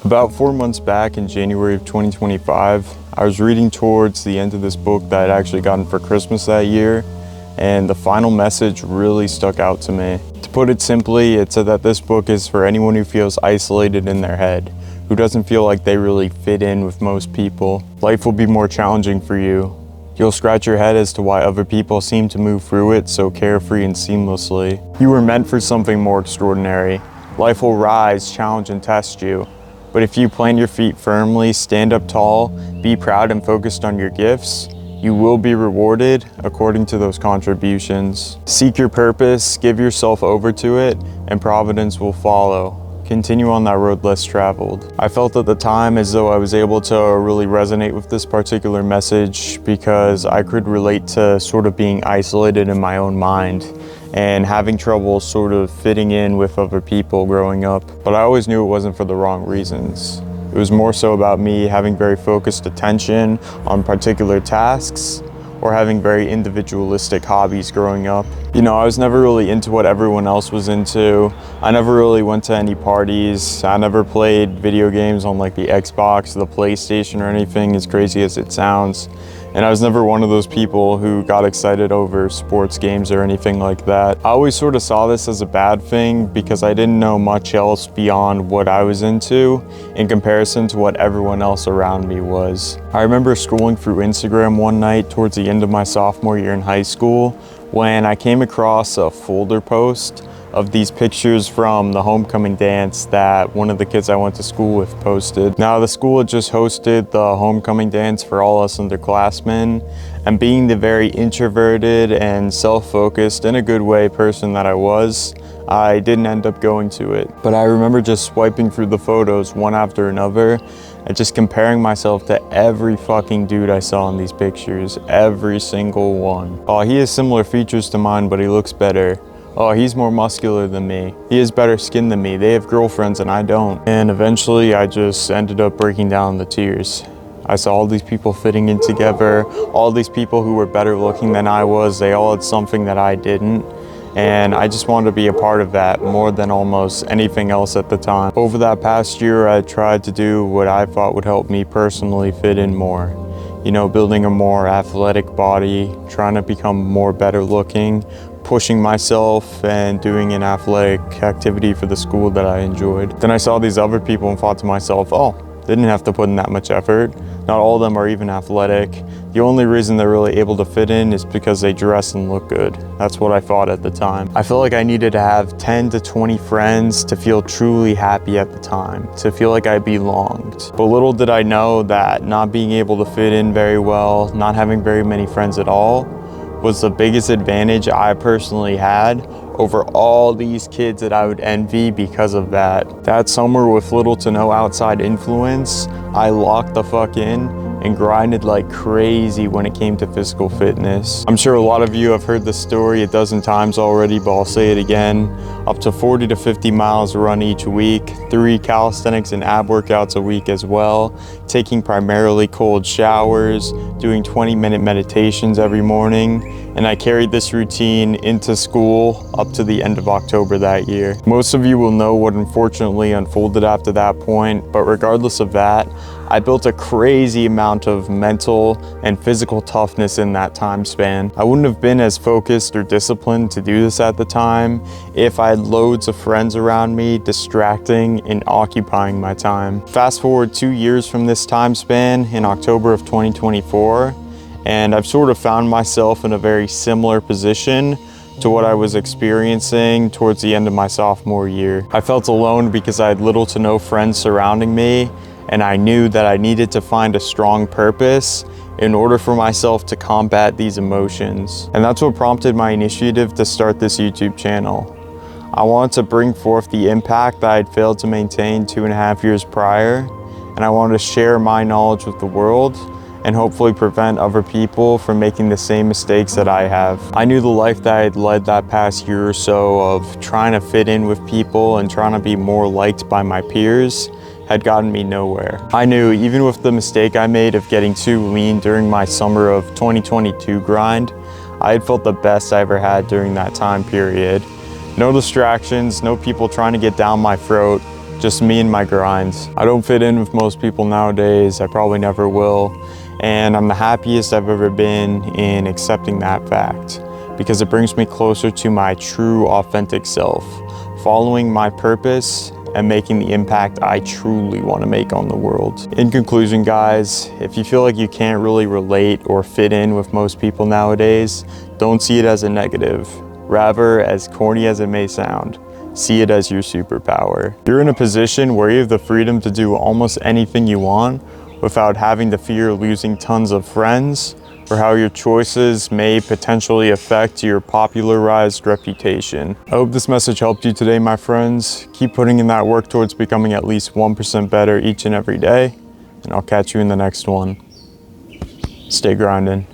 About 4 months back in January of 2025, I was reading towards the end of this book that I'd actually gotten for Christmas that year, and the final message really stuck out to me. To put it simply, it said that this book is for anyone who feels isolated in their head, who doesn't feel like they really fit in with most people. Life will be more challenging for you. You'll scratch your head as to why other people seem to move through it so carefree and seamlessly. You were meant for something more extraordinary. Life will rise, challenge, and test you. But if you plant your feet firmly, stand up tall, be proud and focused on your gifts, you will be rewarded according to those contributions. Seek your purpose, give yourself over to it, and providence will follow. Continue on that road less traveled. I felt at the time as though I was able to really resonate with this particular message because I could relate to sort of being isolated in my own mind and having trouble sort of fitting in with other people growing up. But I always knew it wasn't for the wrong reasons. It was more so about me having very focused attention on particular tasks or having very individualistic hobbies growing up. You know, I was never really into what everyone else was into. I never really went to any parties. I never played video games on like the Xbox, the PlayStation or anything, as crazy as it sounds. And I was never one of those people who got excited over sports games or anything like that. I always sort of saw this as a bad thing because I didn't know much else beyond what I was into in comparison to what everyone else around me was. I remember scrolling through Instagram one night towards the end of my sophomore year in high school when I came across a folder post of these pictures from the homecoming dance that one of the kids I went to school with posted. Now, the school had just hosted the homecoming dance for all us underclassmen, and being the very introverted and self-focused, in a good way, person that I was, I didn't end up going to it. But I remember just swiping through the photos one after another and just comparing myself to every fucking dude I saw in these pictures, every single one. Oh, he has similar features to mine, but he looks better. Oh, he's more muscular than me. He has better skin than me. They have girlfriends and I don't. And eventually I just ended up breaking down in the tears. I saw all these people fitting in together, all these people who were better looking than I was. They all had something that I didn't. And I just wanted to be a part of that more than almost anything else at the time. Over that past year, I tried to do what I thought would help me personally fit in more. You know, building a more athletic body, trying to become more better looking, pushing myself and doing an athletic activity for the school that I enjoyed. Then I saw these other people and thought to myself, oh, they didn't have to put in that much effort. Not all of them are even athletic. The only reason they're really able to fit in is because they dress and look good. That's what I thought at the time. I felt like I needed to have 10 to 20 friends to feel truly happy at the time, to feel like I belonged. But little did I know that not being able to fit in very well, not having very many friends at all, was the biggest advantage I personally had over all these kids that I would envy because of that. That summer, with little to no outside influence, I locked the fuck in and grinded like crazy when it came to physical fitness. I'm sure a lot of you have heard this story a dozen times already, but I'll say it again. Up to 40 to 50 miles run each week, 3 calisthenics and ab workouts a week as well, taking primarily cold showers, doing 20-minute meditations every morning, and I carried this routine into school up to the end of October that year. Most of you will know what unfortunately unfolded after that point, but regardless of that, I built a crazy amount of mental and physical toughness in that time span. I wouldn't have been as focused or disciplined to do this at the time if I had loads of friends around me distracting and occupying my time. Fast forward 2 years from this time span in October of 2024, and I've sort of found myself in a very similar position to what I was experiencing towards the end of my sophomore year. I felt alone because I had little to no friends surrounding me, and I knew that I needed to find a strong purpose in order for myself to combat these emotions. And that's what prompted my initiative to start this YouTube channel. I wanted to bring forth the impact that I had failed to maintain 2.5 years prior, and I wanted to share my knowledge with the world and hopefully prevent other people from making the same mistakes that I have. I knew the life that I had led that past year or so of trying to fit in with people and trying to be more liked by my peers had gotten me nowhere. I knew even with the mistake I made of getting too lean during my summer of 2022 grind, I had felt the best I ever had during that time period. No distractions, no people trying to get down my throat, just me and my grinds. I don't fit in with most people nowadays. I probably never will. And I'm the happiest I've ever been in accepting that fact, because it brings me closer to my true, authentic self, following my purpose and making the impact I truly want to make on the world. In conclusion, guys, if you feel like you can't really relate or fit in with most people nowadays, don't see it as a negative. Rather, as corny as it may sound, see it as your superpower. You're in a position where you have the freedom to do almost anything you want without having to fear losing tons of friends, or how your choices may potentially affect your popularized reputation. I hope this message helped you today, my friends. Keep putting in that work towards becoming at least 1% better each and every day, and I'll catch you in the next one. Stay grinding.